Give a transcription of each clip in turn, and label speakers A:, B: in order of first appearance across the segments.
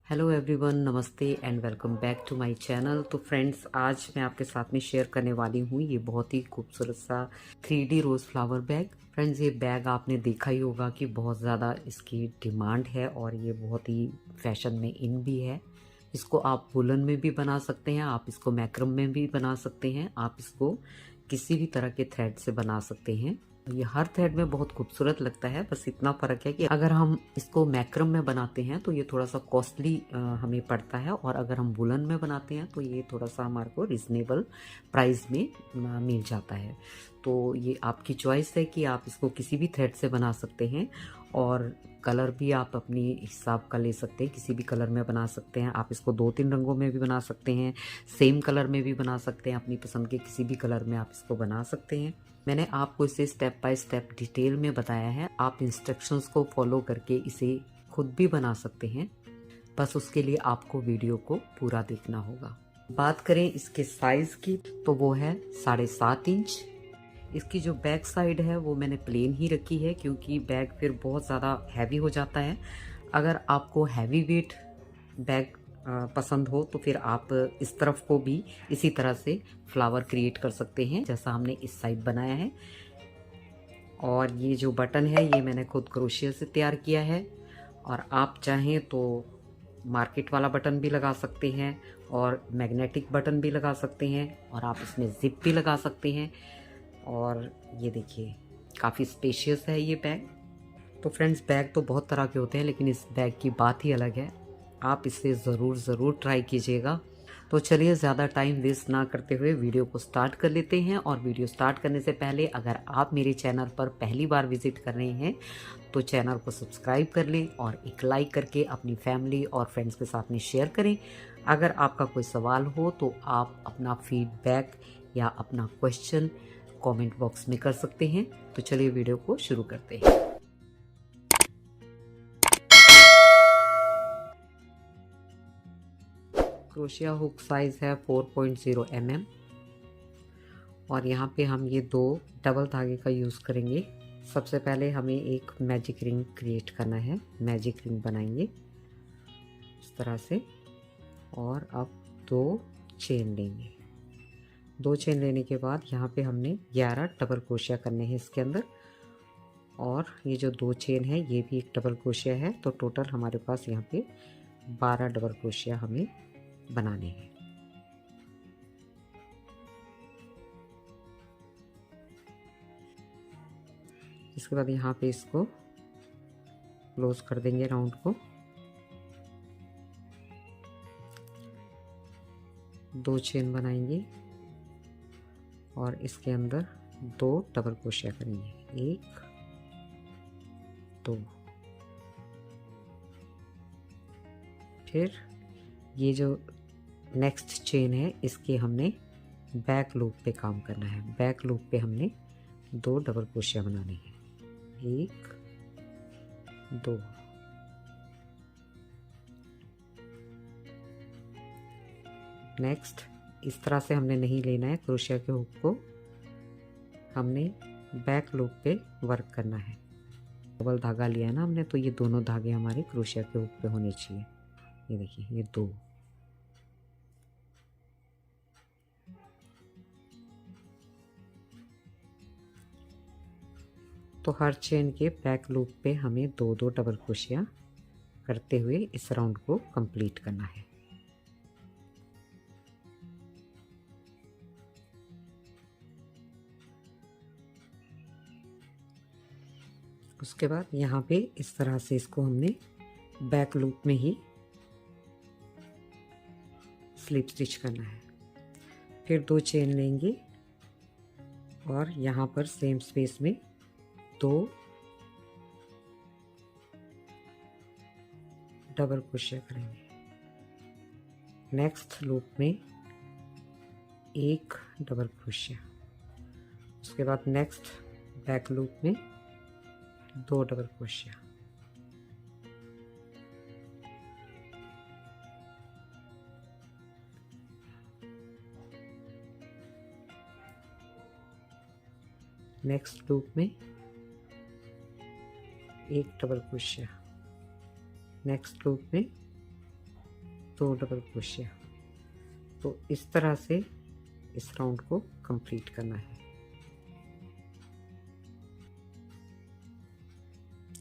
A: Hello everyone, namaste and welcome back to my channel. तो friends, आज मैं आपके साथ में शेयर करने वाली हूँ ये बहुत ही खूबसूरत सा 3D rose flower bag. Friends, ये बैग आपने देखा ही होगा कि बहुत ज़्यादा इसकी डिमांड है और ये बहुत ही फैशन में इन भी है। इसको आप वुलन में भी बना सकते हैं, आप इसको मैक्रम में भी बना सकते हैं, आप इसको किसी भी तरह के थ्रेड से बना सकते हैं। ये हर थ्रेड में बहुत खूबसूरत लगता है। बस इतना फ़र्क है कि अगर हम इसको मैक्रम में बनाते हैं तो ये थोड़ा सा कॉस्टली हमें पड़ता है, और अगर हम वुलन में बनाते हैं तो ये थोड़ा सा हमारे को रिजनेबल प्राइस में मिल जाता है। तो ये आपकी चॉइस है कि आप इसको किसी भी थ्रेड से बना सकते हैं, और कलर भी आप अपनी हिसाब का ले सकते हैं, किसी भी कलर में बना सकते हैं। आप इसको 2-3 रंगों में भी बना सकते हैं, सेम कलर में भी बना सकते हैं, अपनी पसंद के किसी भी कलर में आप इसको बना सकते हैं। मैंने आपको इसे स्टेप बाय स्टेप डिटेल में बताया है। आप इंस्ट्रक्शंस को फॉलो करके इसे खुद भी बना सकते हैं, बस उसके लिए आपको वीडियो को पूरा देखना होगा। बात करें इसके साइज की तो वो है 7.5 इंच। इसकी जो बैक साइड है वो मैंने प्लेन ही रखी है, क्योंकि बैग फिर बहुत ज़्यादा हैवी हो जाता है। अगर आपको हैवी वेट बैग पसंद हो तो फिर आप इस तरफ को भी इसी तरह से फ्लावर क्रिएट कर सकते हैं जैसा हमने इस साइड बनाया है। और ये जो बटन है ये मैंने खुद क्रोशिया से तैयार किया है, और आप चाहें तो मार्केट वाला बटन भी लगा सकते हैं और मैग्नेटिक बटन भी लगा सकते हैं, और आप इसमें जिप भी लगा सकते हैं। और ये देखिए, काफ़ी स्पेशियस है ये बैग। तो फ्रेंड्स, बैग तो बहुत तरह के होते हैं, लेकिन इस बैग की बात ही अलग है। आप इसे ज़रूर ट्राई कीजिएगा। तो चलिए, ज़्यादा टाइम वेस्ट ना करते हुए वीडियो को स्टार्ट कर लेते हैं। और वीडियो स्टार्ट करने से पहले अगर आप मेरे चैनल पर पहली बार विजिट कर रहे हैं तो चैनल को सब्सक्राइब कर लें और एक लाइक करके अपनी फैमिली और फ्रेंड्स के साथ में शेयर करें। अगर आपका कोई सवाल हो तो आप अपना फीडबैक या अपना क्वेश्चन कमेंट बॉक्स में कर सकते हैं। तो चलिए वीडियो को शुरू करते हैं। क्रोशिया हुक साइज है 4.0 mm, और यहाँ पे हम ये 2 डबल धागे का यूज़ करेंगे। सबसे पहले हमें एक मैजिक रिंग क्रिएट करना है। मैजिक रिंग बनाएंगे इस तरह से, और अब 2 चेन लेंगे। 2 चेन लेने के बाद यहाँ पे हमने 11 डबल क्रोशिया करने हैं इसके अंदर, और ये जो 2 चेन है ये भी एक डबल क्रोशिया है। तो टोटल हमारे पास यहाँ पे 12 डबल क्रोशिया हमें बनाने हैं। इसके बाद यहाँ पे इसको क्लोज कर देंगे राउंड को। 2 चेन बनाएंगे और इसके अंदर 2 डबल क्रोशिया करेंगे। 1 2। फिर ये जो नेक्स्ट चेन है इसके हमने बैक लूप पे काम करना है। बैक लूप पे हमने 2 डबल क्रोशिया बनाने हैं। 1 2। नेक्स्ट, इस तरह से हमने नहीं लेना है क्रोशिया के हुक को, हमने बैक लूप पे वर्क करना है। डबल धागा लिया है ना हमने, तो ये दोनों धागे हमारे क्रोशिया के हुक पे होने चाहिए। ये देखिए, ये 2। तो हर चेन के बैक लूप पे हमें 2-2 डबल क्रोशिया करते हुए इस राउंड को कंप्लीट करना है। उसके बाद यहाँ पे इस तरह से इसको हमने बैक लूप में ही स्लिप स्टिच करना है। फिर 2 चेन लेंगे और यहाँ पर सेम स्पेस में 2 डबल क्रोशिया करेंगे। नेक्स्ट लूप में 1 डबल क्रोशिया। उसके बाद नेक्स्ट बैक लूप में 2 डबल क्रोशिया। नेक्स्ट लूप में 1 डबल क्रोशिया। नेक्स्ट लूप में 2 डबल क्रोशिया। तो इस तरह से इस राउंड को कंप्लीट करना है।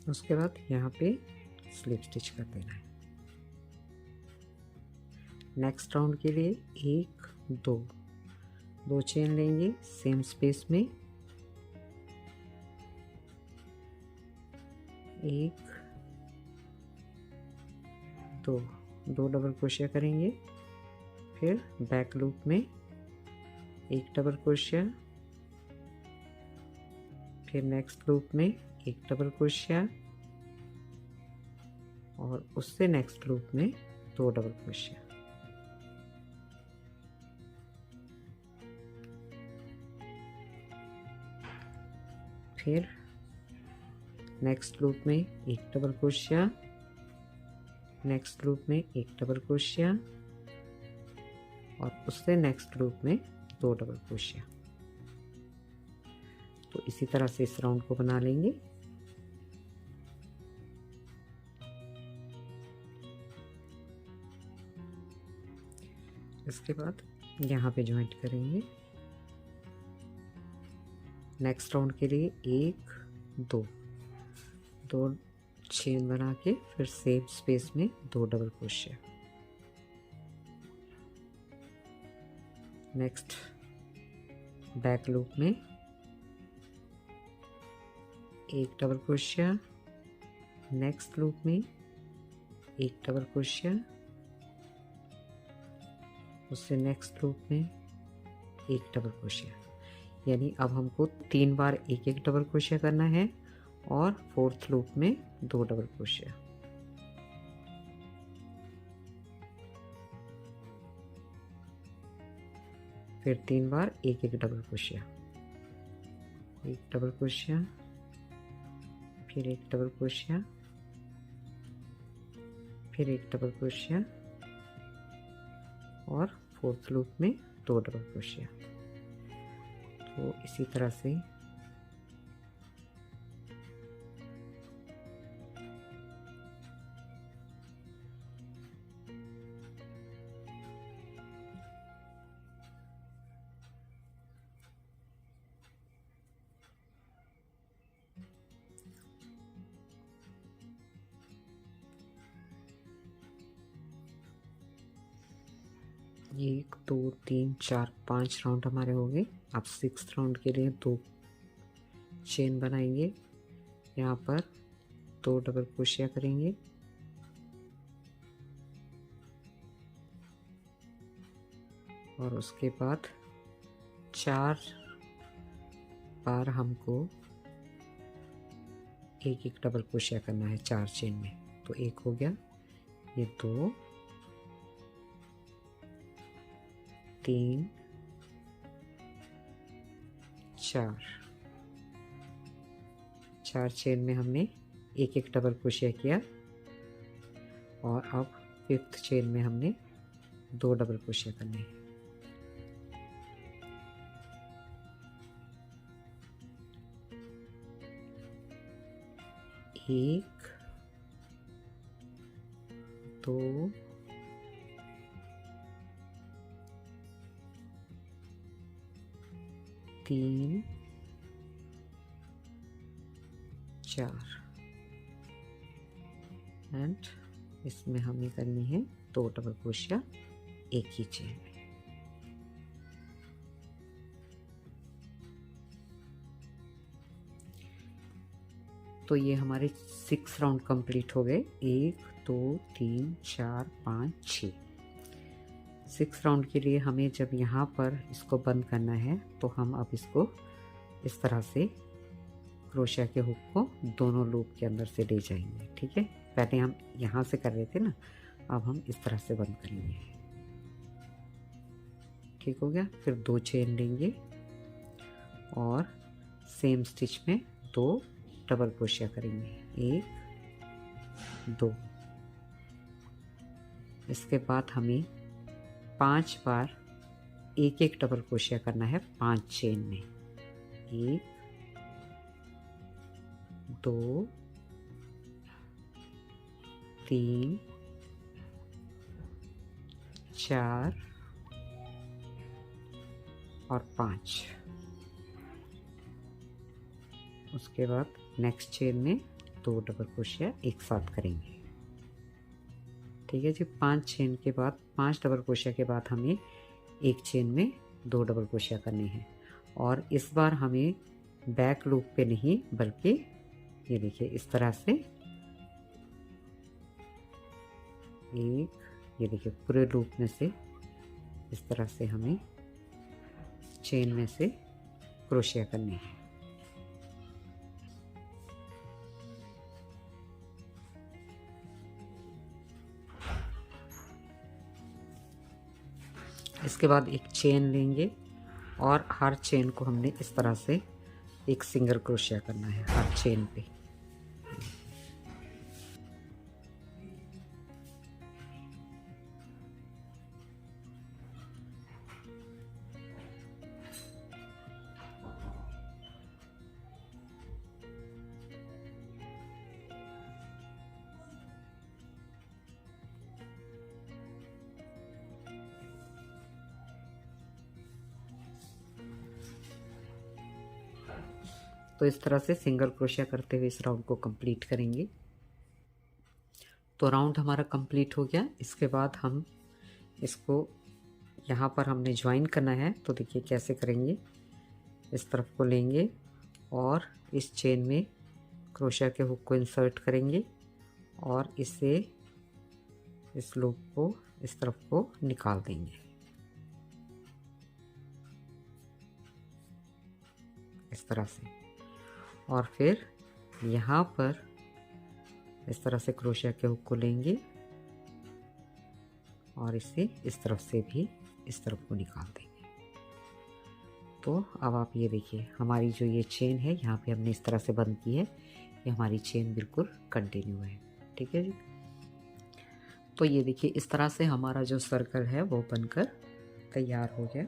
A: उसके बाद यहाँ पे स्लिप स्टिच कर देना है। नेक्स्ट राउंड के लिए 1 2 चेन लेंगे सेम स्पेस में, 1 2 डबल क्रोशिया करेंगे, फिर बैक लूप में 1 डबल क्रोशिया, फिर नेक्स्ट लूप में 1 डबल क्रोशिया और उससे नेक्स्ट लूप में 2 डबल क्रोशिया। फिर नेक्स्ट लूप में 1 डबल क्रोशिया, नेक्स्ट लूप में 1 डबल क्रोशिया और उससे नेक्स्ट लूप में 2 डबल क्रोशिया। तो इसी तरह से इस राउंड को बना लेंगे। इसके बाद यहाँ पे ज्वाइंट करेंगे। नेक्स्ट राउंड के लिए 1 2 चेन बना के फिर सेम स्पेस में 2 double crochet. Next back loop में 1 डबल क्रोशिया, नेक्स्ट लूप में 1 डबल क्रोशिया, उससे नेक्स्ट लूप में 1 डबल क्रोशिया। यानी अब हमको 3 बार 1 डबल क्रोशिया करना है और फोर्थ लूप में 2 डबल क्रोशिया। फिर 3 बार 1 डबल क्रोशिया, 1 डबल क्रोशिया, फिर 1 डबल क्रोशिया, फिर 1 डबल क्रोशिया और फोर्थ लूप में 2 डबल क्रोशिया। तो इसी तरह से एक 2 3 4 5 राउंड हमारे हो गए। अब 6th राउंड के लिए 2 चेन बनाएंगे। यहाँ पर 2 डबल क्रोशिया करेंगे, और उसके बाद 4 बार हमको 1 डबल क्रोशिया करना है 4 चेन में। तो 1 हो गया, ये 2 3 4 चेन में हमने 1 डबल क्रोशिया किया और अब 5th चेन में हमने 2 डबल क्रोशिया करने हैं। एक 2 3 4 एंड इसमें हमें करनी है 2 डबल क्रोशिया एक ही चेन में। तो ये हमारे 6 राउंड कंप्लीट हो गए। 1 2 3 4 5 6। 6 राउंड के लिए हमें जब यहाँ पर इसको बंद करना है तो हम अब इसको इस तरह से क्रोशिया के हुक को दोनों लूप के अंदर से ले जाएंगे। ठीक है, पहले हम यहाँ से कर रहे थे ना, अब हम इस तरह से बंद करेंगे। ठीक हो गया। फिर 2 चेन लेंगे और सेम स्टिच में 2 डबल क्रोशिया करेंगे। 1 2। इसके बाद हमें 5 बार 1 डबल क्रोशिया करना है 5 चेन में। 1 2 3 4 और 5। उसके बाद नेक्स्ट चेन में 2 डबल क्रोशिया एक साथ करेंगे। ठीक है जी। 5 चेन के बाद 5 डबल क्रोशिया के बाद हमें एक चेन में 2 डबल क्रोशिया करने हैं। और इस बार हमें बैक लूप पे नहीं बल्कि ये देखिए इस तरह से एक, ये देखिए पूरे लूप में से इस तरह से हमें चेन में से क्रोशिया करने हैं। इसके बाद एक चेन लेंगे और हर चेन को हमने इस तरह से एक सिंगल क्रोशिया करना है हर चेन पे। तो इस तरह से सिंगल क्रोशिया करते हुए इस राउंड को कंप्लीट करेंगे। तो राउंड हमारा कंप्लीट हो गया। इसके बाद हम इसको यहाँ पर हमने ज्वाइन करना है। तो देखिए कैसे करेंगे। इस तरफ को लेंगे और इस चेन में क्रोशिया के हुक को इंसर्ट करेंगे और इसे इस लूप को इस तरफ को निकाल देंगे इस तरह से। और फिर यहाँ पर इस तरह से क्रोशिया के हुक को लेंगे और इसे इस तरफ से भी इस तरफ को निकाल देंगे। तो अब आप ये देखिए हमारी जो ये चेन है यहाँ पे हमने इस तरह से बंद की है। ये हमारी चेन बिल्कुल कंटिन्यू है। ठीक है जी। तो ये देखिए इस तरह से हमारा जो सर्कल है वो बनकर तैयार हो गया।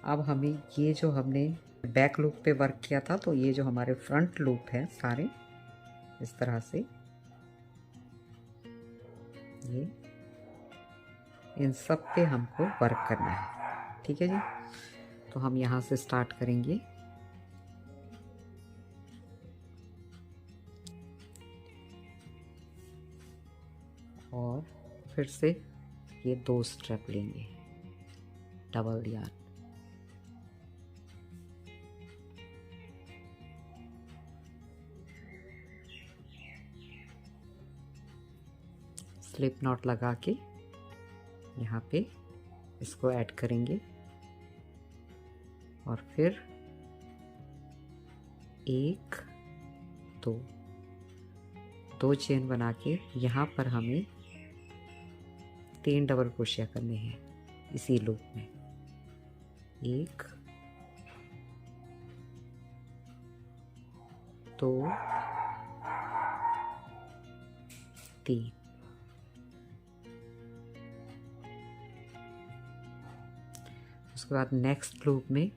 A: अब हमें ये जो हमने बैक लूप पे वर्क किया था तो ये जो हमारे फ्रंट लूप है सारे इस तरह से ये इन सब पे हमको वर्क करना है। ठीक है जी। तो हम यहाँ से स्टार्ट करेंगे। और फिर से ये 2 स्टेप लेंगे डबल यार्न। स्लिप नॉट लगा के यहाँ पे इसको ऐड करेंगे और फिर 1 2 चेन बना के यहाँ पर हमें 3 डबल क्रोशिया करने हैं इसी लूप में। 1 2 3। उसके बाद नेक्स्ट लूप में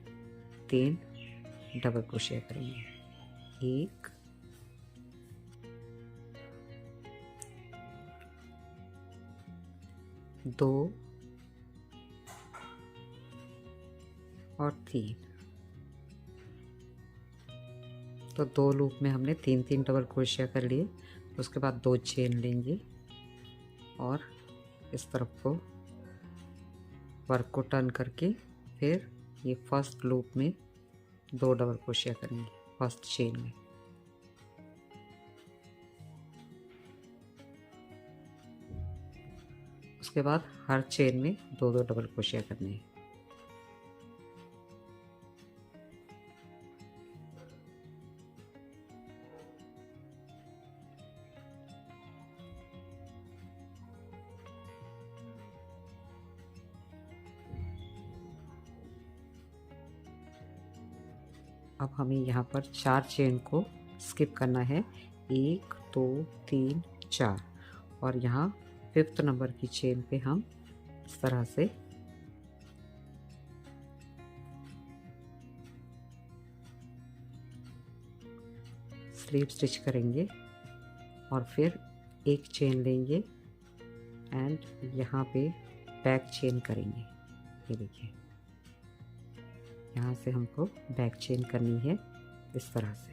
A: 3 डबल क्रोशिया करेंगे। 1 2 और 3। तो 2 लूप में हमने 3 डबल क्रोशिया कर लिए। उसके बाद 2 चेन लेंगे और इस तरफ को वर्क को टर्न करके फिर ये फर्स्ट लूप में 2 डबल क्रोशिया करेंगे फर्स्ट चेन में। उसके बाद हर चेन में 2 डबल क्रोशिया करने हैं। अब हमें यहाँ पर 4 चेन को स्किप करना है। 1 2 3 4 और यहाँ 5th नंबर की चेन पे हम इस तरह से स्लीव स्टिच करेंगे और फिर एक चेन लेंगे एंड यहाँ पे बैक चेन करेंगे। ये देखिए, यहाँ से हमको बैक चेन करनी है इस तरह से।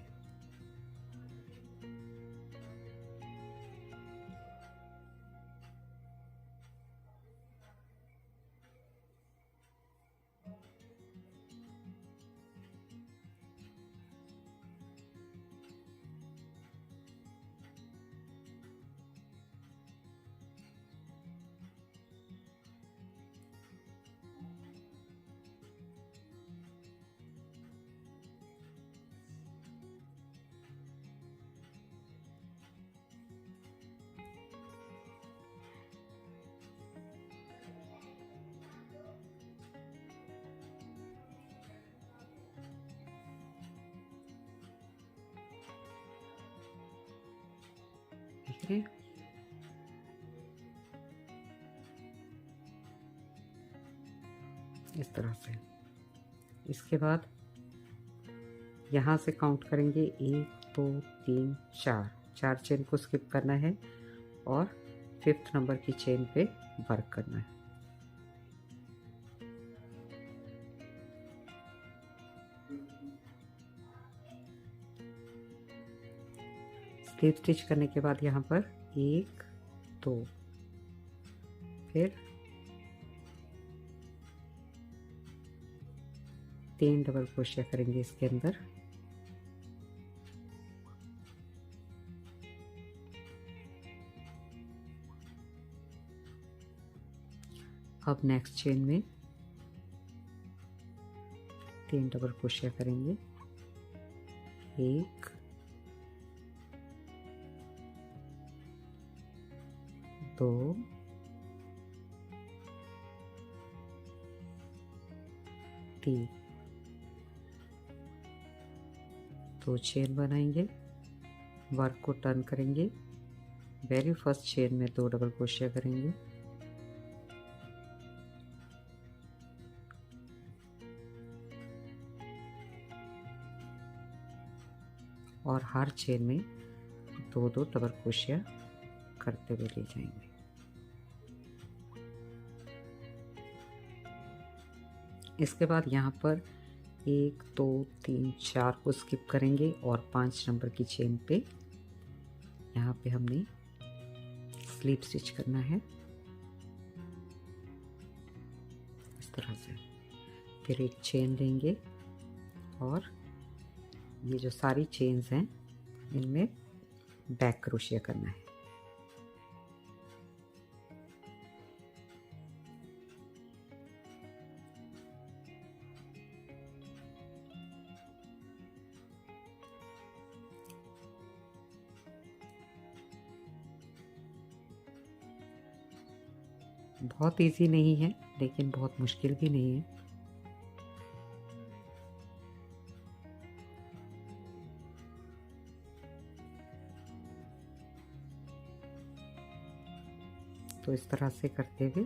A: ठीक है, इस तरह से। इसके बाद यहाँ से काउंट करेंगे 1 2 3 4, 4 चेन को स्किप करना है और 5th नंबर की चेन पे वर्क करना है। स्लिप स्टिच करने के बाद यहाँ पर 1 2, फिर 3 डबल क्रोशिया करेंगे इसके अंदर। अब नेक्स्ट चेन में 3 डबल क्रोशिया करेंगे। 1 2 3, 2 चेन बनाएंगे, वर्क को टर्न करेंगे, वेरी फर्स्ट चेन में 2 डबल क्रोशिया करेंगे, और हर चेन में 2 डबल क्रोशिया करते हुए ले जाएंगे। इसके बाद यहाँ पर 1 2 3 4 को स्किप करेंगे और 5 नंबर की चेन पे यहाँ पे हमने स्लिप स्टिच करना है इस तरह से। फिर एक चेन लेंगे और ये जो सारी चेन्स हैं इनमें बैक क्रोशिया करना है। बहुत इजी नहीं है लेकिन बहुत मुश्किल भी नहीं है। तो इस तरह से करते हुए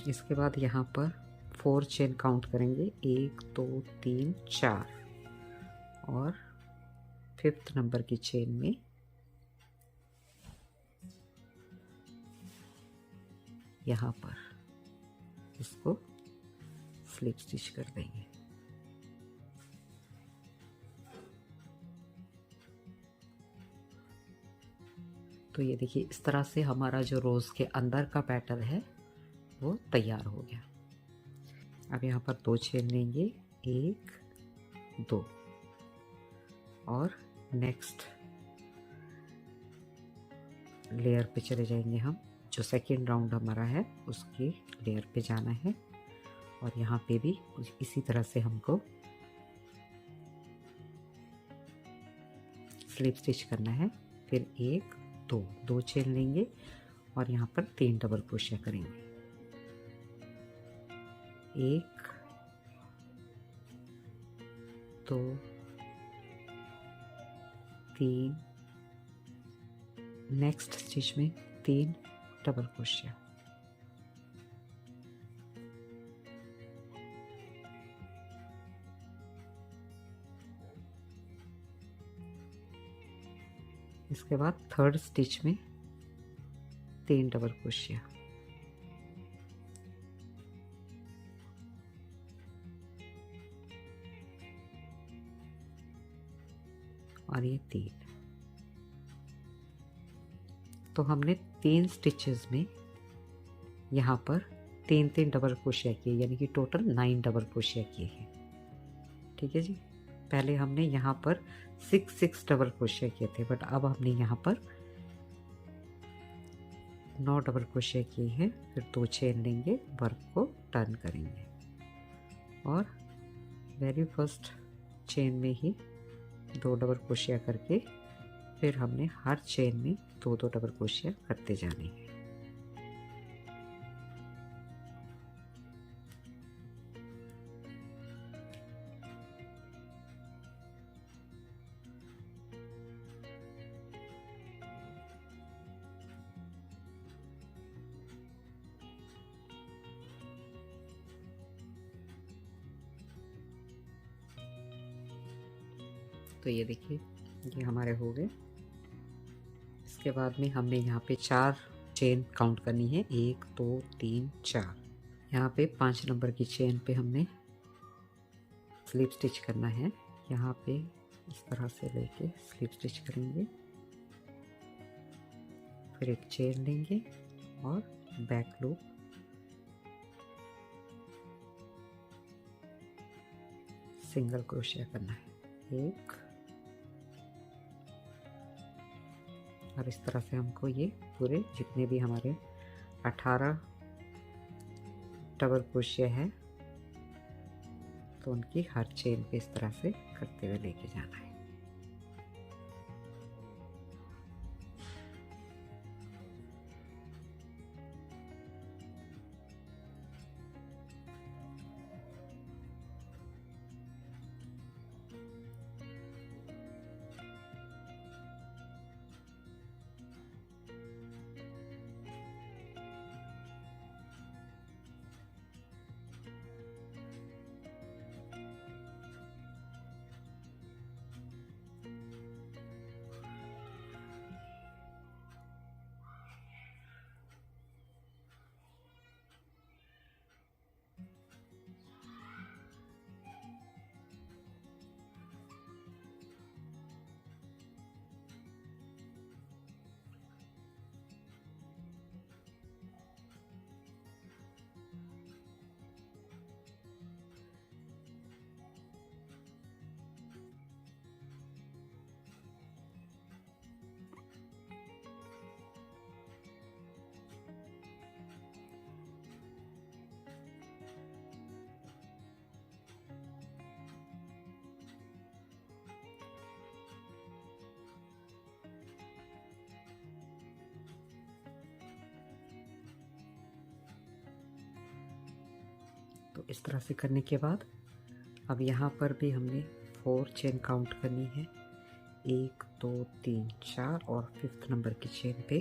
A: इसके बाद यहाँ पर 4 चेन काउंट करेंगे। 1 2 3 4 और 5th नंबर की चेन में यहाँ पर इसको स्लिप स्टिच कर देंगे। तो ये देखिए, इस तरह से हमारा जो रोज़ के अंदर का पैटर्न है वो तैयार हो गया। अब यहाँ पर 2 चेन लेंगे, 1 2 और नेक्स्ट लेयर पे चले जाएंगे हम। जो सेकेंड राउंड हमारा है उसके लेयर पे जाना है और यहाँ पे भी इसी तरह से हमको स्लिप स्टिच करना है। फिर 1 2, 2 चेन लेंगे और यहाँ पर 3 डबल क्रोशिया करेंगे। 1 2 3, नेक्स्ट स्टिच में 3 डबल क्रोशिया, इसके बाद थर्ड स्टिच में 3 डबल क्रोशिया, और ये 3। तो हमने 3 स्टिचेस में यहाँ पर 3 डबल क्रोशिया किए, यानी कि टोटल 9 डबल क्रोशिया किए हैं। ठीक है जी। पहले हमने यहाँ पर 6 डबल क्रोशिया किए थे, बट अब हमने यहाँ पर 9 डबल क्रोशिया किए हैं। फिर 2 चेन लेंगे, वर्क को टर्न करेंगे और वेरी फर्स्ट चेन में ही 2 डबल क्रोशिया करके फिर हमने हर चेन में 2 डबल क्रोशिया करते जाने हैं। तो ये देखिए, ये हमारे हो गए। इसके बाद में हमने यहाँ पे 4 चेन काउंट करनी है, 1 2 3 4। यहाँ पे 5 नंबर की चेन पे हमने स्लिप स्टिच करना है। यहाँ पे इस तरह से लेके स्लिप स्टिच करेंगे, फिर एक चेन लेंगे और बैक लूप, सिंगल क्रोशिया करना है 1, और इस तरह से हमको ये पूरे जितने भी हमारे 18 डबल क्रोशिया है, तो उनकी हर चेन पे इस तरह से करते हुए लेके जाना है। तो इस तरह से करने के बाद अब यहाँ पर भी हमने 4 चेन काउंट करनी है, 1 2 3 4, और 5th नंबर की चेन पे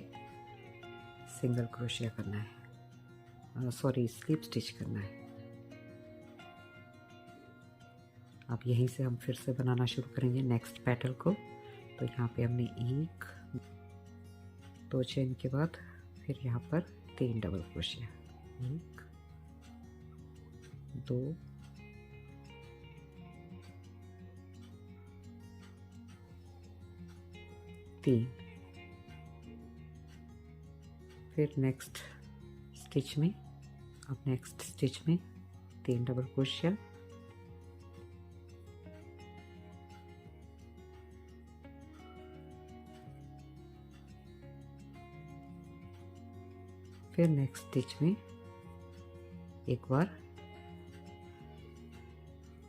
A: सिंगल क्रोशिया करना है, सॉरी स्लिप स्टिच करना है। अब यहीं से हम फिर से बनाना शुरू करेंगे नेक्स्ट पेटल को। तो यहाँ पे हमने 1 2 चेन के बाद फिर यहाँ पर 3 डबल क्रोशिया, 1 2 3, फिर नेक्स्ट स्टिच में, अब नेक्स्ट स्टिच में 3 डबल क्रोशिया, फिर नेक्स्ट स्टिच में एक बार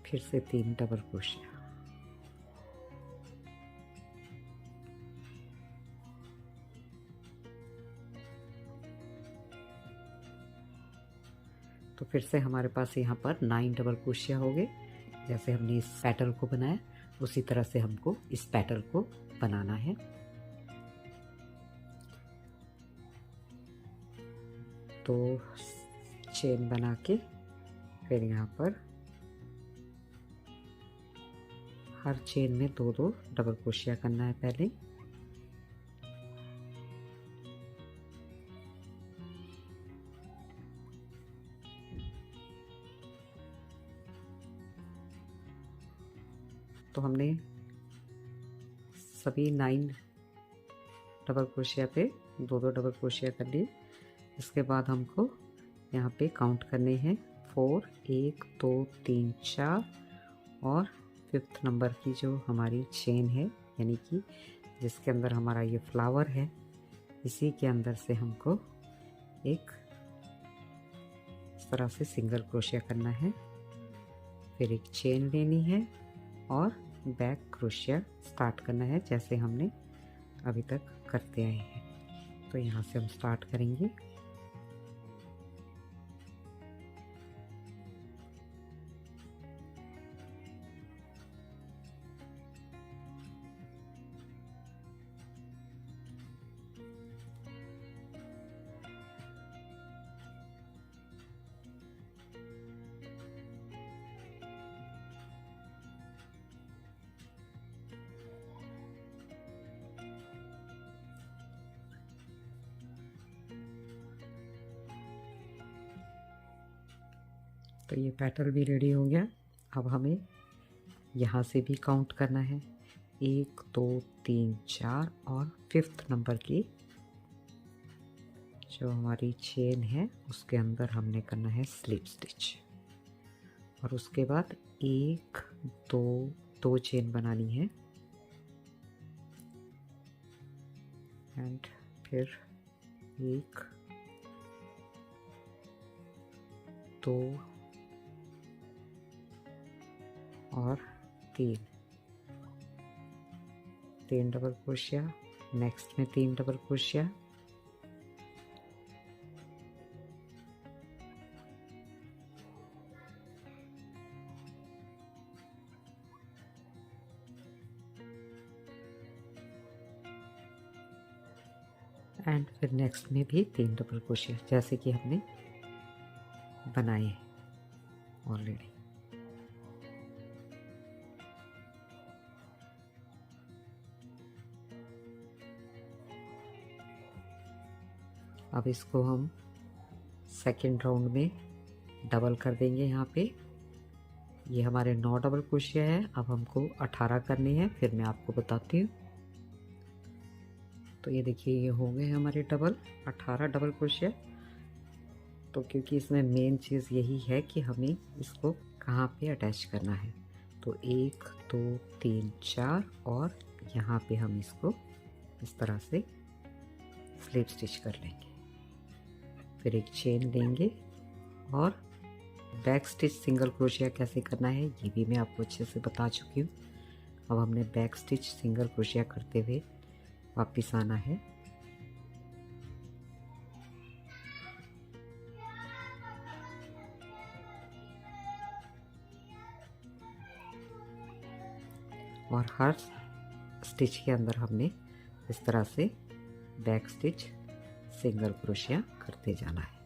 A: फिर से 3 डबल क्रोशिया, तो फिर से हमारे पास यहाँ पर 9 डबल क्रोशिया हो गए। जैसे हमने इस पेटल को बनाया उसी तरह से हमको इस पेटल को बनाना है। तो चेन बना के फिर यहाँ पर हर चेन में 2-2 डबल क्रोशिया करना है पहले। तो हमने सभी 9 डबल क्रोशिया पे 2-2 डबल क्रोशिया कर लिए। इसके बाद हमको यहाँ पे काउंट करने हैं 4, 1 2 3 4 और 5th नंबर की जो हमारी चेन है, यानी कि जिसके अंदर हमारा ये फ्लावर है, इसी के अंदर से हमको एक इस तरह से सिंगल क्रोशिया करना है। फिर एक चेन लेनी है और बैक क्रोशिया स्टार्ट करना है जैसे हमने अभी तक करते आए हैं। तो यहाँ से हम स्टार्ट करेंगे। तो ये पैटर्न भी रेडी हो गया। अब हमें यहाँ से भी काउंट करना है 1 2 3 4 और 5th नंबर की जो हमारी चेन है उसके अंदर हमने करना है स्लिप स्टिच। और उसके बाद 1 2 चेन बनानी है एंड फिर 1 2 और 3 डबल क्रोशिया, नेक्स्ट में 3 डबल क्रोशिया, एंड फिर नेक्स्ट में भी 3 डबल क्रोशिया जैसे कि हमने बनाए हैं ऑलरेडी। अब इसको हम सेकेंड राउंड में डबल कर देंगे। यहाँ पे ये हमारे 9 डबल क्रोशिया है, अब हमको 18 करने हैं, फिर मैं आपको बताती हूँ। तो ये देखिए ये हो गए हमारे 18 डबल क्रोशिया। तो क्योंकि इसमें मेन चीज़ यही है कि हमें इसको कहाँ पे अटैच करना है। तो 1 2 3 4 और यहाँ पे हम इसको इस तरह से स्लिप स्टिच कर लेंगे। फिर एक चेन लेंगे और बैक स्टिच सिंगल क्रोशिया कैसे करना है ये भी मैं आपको अच्छे से बता चुकी हूँ। अब हमने बैक स्टिच सिंगल क्रोशिया करते हुए वापस आना है। और हर स्टिच के अंदर हमने इस तरह से बैक स्टिच सिंगल क्रोशिया करते जाना है।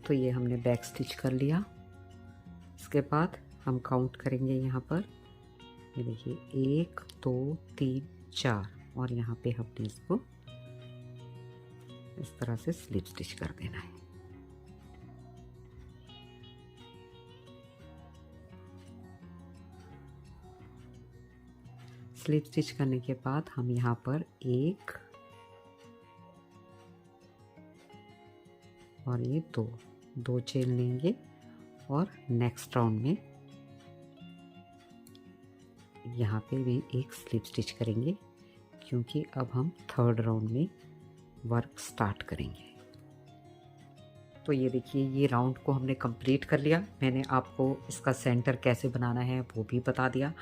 A: तो ये हमने बैक स्टिच कर लिया। इसके बाद हम काउंट करेंगे यहाँ पर, ये देखिए 1 2 3 4 और यहाँ पे हमने इसको इस तरह से स्लिप स्टिच कर देना है। स्लिप स्टिच करने के बाद हम यहाँ पर 1 और ये 2 चेन लेंगे और नेक्स्ट राउंड में यहाँ पे भी एक स्लिप स्टिच करेंगे, क्योंकि अब हम थर्ड राउंड में वर्क स्टार्ट करेंगे। तो ये देखिए ये राउंड को हमने कंप्लीट कर लिया। मैंने आपको इसका सेंटर कैसे बनाना है वो भी बता दिया,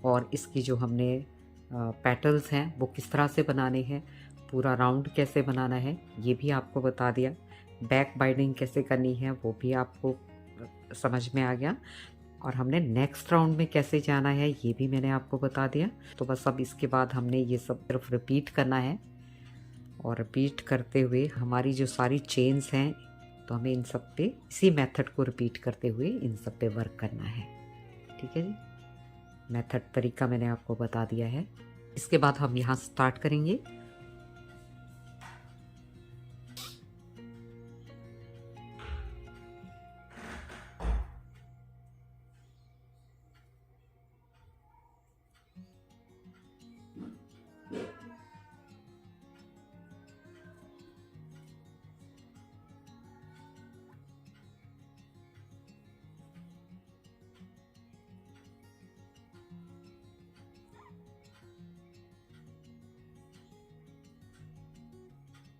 A: और इसकी जो हमने पेटल्स हैं वो किस तरह से बनाने हैं, पूरा राउंड कैसे बनाना है ये भी आपको बता दिया। बैक बाइंडिंग कैसे करनी है वो भी आपको समझ में आ गया। और हमने नेक्स्ट राउंड में कैसे जाना है ये भी मैंने आपको बता दिया। तो बस अब इसके बाद हमने ये सब सिर्फ रिपीट करना है, और रिपीट करते हुए हमारी जो सारी चेन्स हैं तो हमें इन सब पे इसी मेथड को रिपीट करते हुए इन सब पे वर्क करना है। ठीक है जी, मेथड तरीका मैंने आपको बता दिया है। इसके बाद हम यहाँ स्टार्ट करेंगे।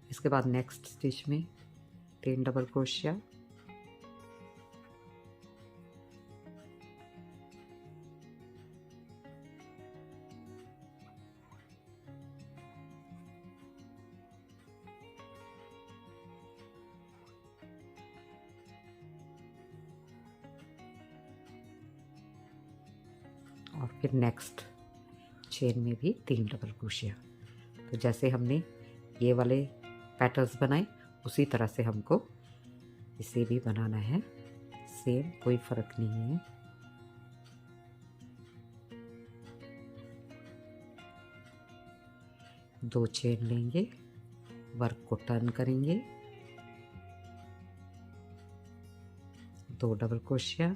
A: इसके बाद नेक्स्ट स्टिच में 3 डबल क्रोशिया, और फिर नेक्स्ट चेन में भी 3 डबल क्रोशिया। तो जैसे हमने ये वाले पैटर्न्स बनाए उसी तरह से हमको इसे भी बनाना है, सेम, कोई फर्क नहीं है। दो चेन लेंगे, वर्क को टर्न करेंगे, 2 डबल क्रोशिया,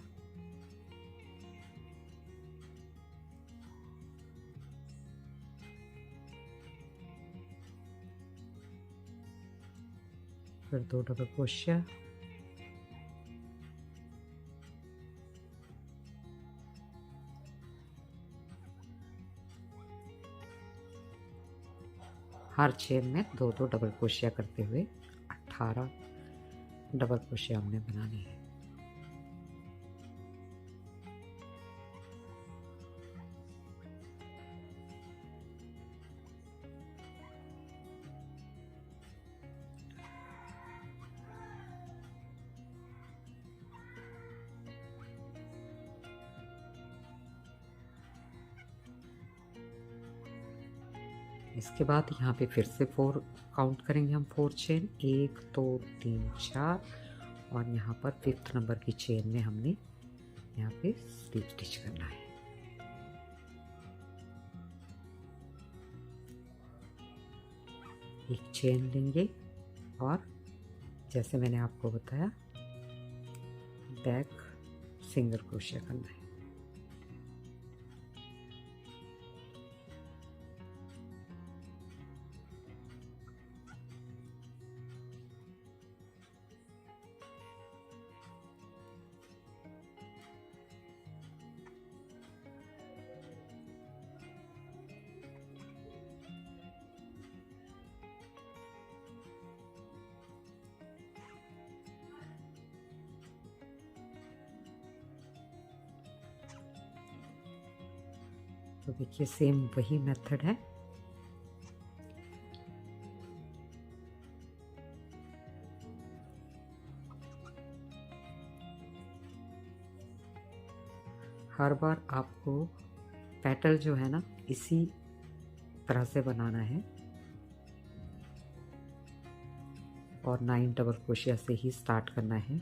A: फिर 2 डबल क्रोशिया, हर चेन में 2-2 डबल क्रोशिया करते हुए 18 डबल क्रोशिया हमने बनाने हैं। इसके बाद यहाँ पे फिर से 4 काउंट करेंगे हम, 4 चेन, 1 2 3 4, और यहाँ पर 5th नंबर की चेन में हमने यहाँ पे स्लीप स्टिच करना है। एक चेन लेंगे और जैसे मैंने आपको बताया बैक सिंगल क्रोशिया करना है। तो देखिए सेम वही मेथड है। हर बार आपको पैटर्न जो है ना इसी तरह से बनाना है और 9 डबल क्रोशिया से ही स्टार्ट करना है।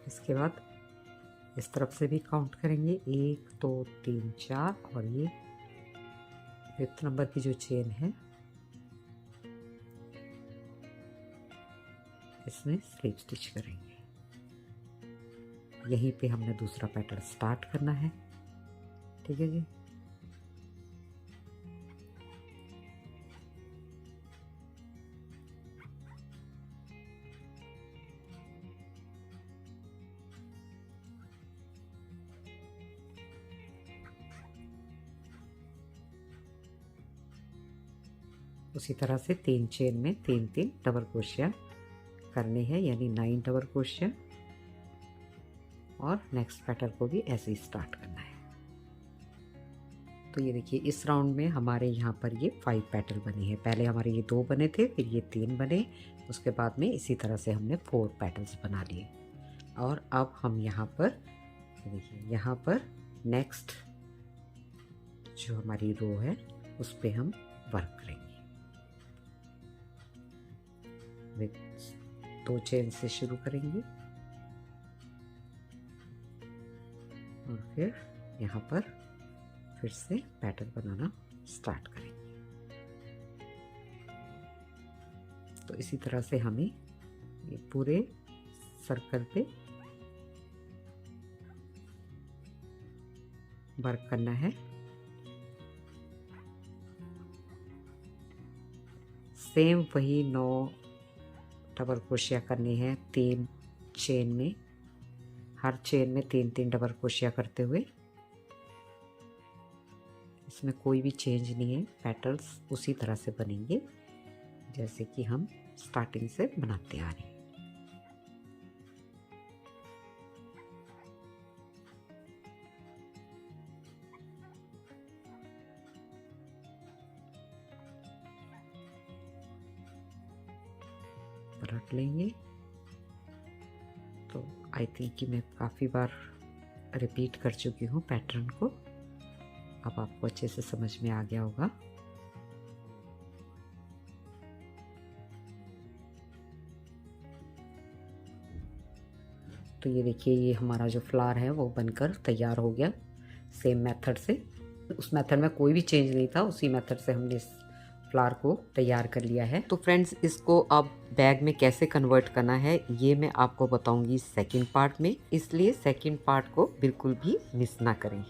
A: इसके बाद इस तरफ से भी काउंट करेंगे, 1 2 3 4, और ये 5th नंबर की जो चेन है इसमें स्लिप स्टिच करेंगे। यहीं पे हमने दूसरा पैटर्न स्टार्ट करना है। ठीक है जी। उसी तरह से 3 चेन में 3 डबल क्रोशिया करने हैं, यानी 9 डबल क्रोशिया। और नेक्स्ट पैटर्न को भी ऐसे ही स्टार्ट करना है। तो ये देखिए इस राउंड में हमारे यहाँ पर ये 5 पेटल बने हैं। पहले हमारे ये 2 बने थे, फिर ये 3 बने, उसके बाद में इसी तरह से हमने 4 पेटल्स बना लिए। और अब हम यहाँ पर देखिए, यहाँ पर नेक्स्ट जो हमारी रो है उस पे हम वर्क करेंगे। विद 2 चेन से शुरू करेंगे और फिर यहाँ पर फिर से पैटर्न बनाना स्टार्ट करेंगे। तो इसी तरह से हमें ये पूरे सर्कल पे वर्क करना है। सेम वही 9 डबल क्रोशिया करनी है 3 चेन में, हर चेन में 3 डबल क्रोशिया करते हुए। इसमें कोई भी चेंज नहीं है, पैटर्न्स उसी तरह से बनेंगे जैसे कि हम स्टार्टिंग से बनाते आ रहे हैं। रख लेंगे। तो आई थिंक कि मैं काफ़ी बार रिपीट कर चुकी हूँ पैटर्न को, अब आपको अच्छे से समझ में आ गया होगा। तो ये देखिए ये हमारा जो फ्लावर है वो बनकर तैयार हो गया सेम मेथड से। उस मेथड में कोई भी चेंज नहीं था, उसी मेथड से हमने इस फ्लावर को तैयार कर लिया है। तो फ्रेंड्स इसको अब बैग में कैसे कन्वर्ट करना है ये मैं आपको बताऊंगी सेकंड पार्ट में, इसलिए सेकंड पार्ट को बिल्कुल भी मिस ना करें।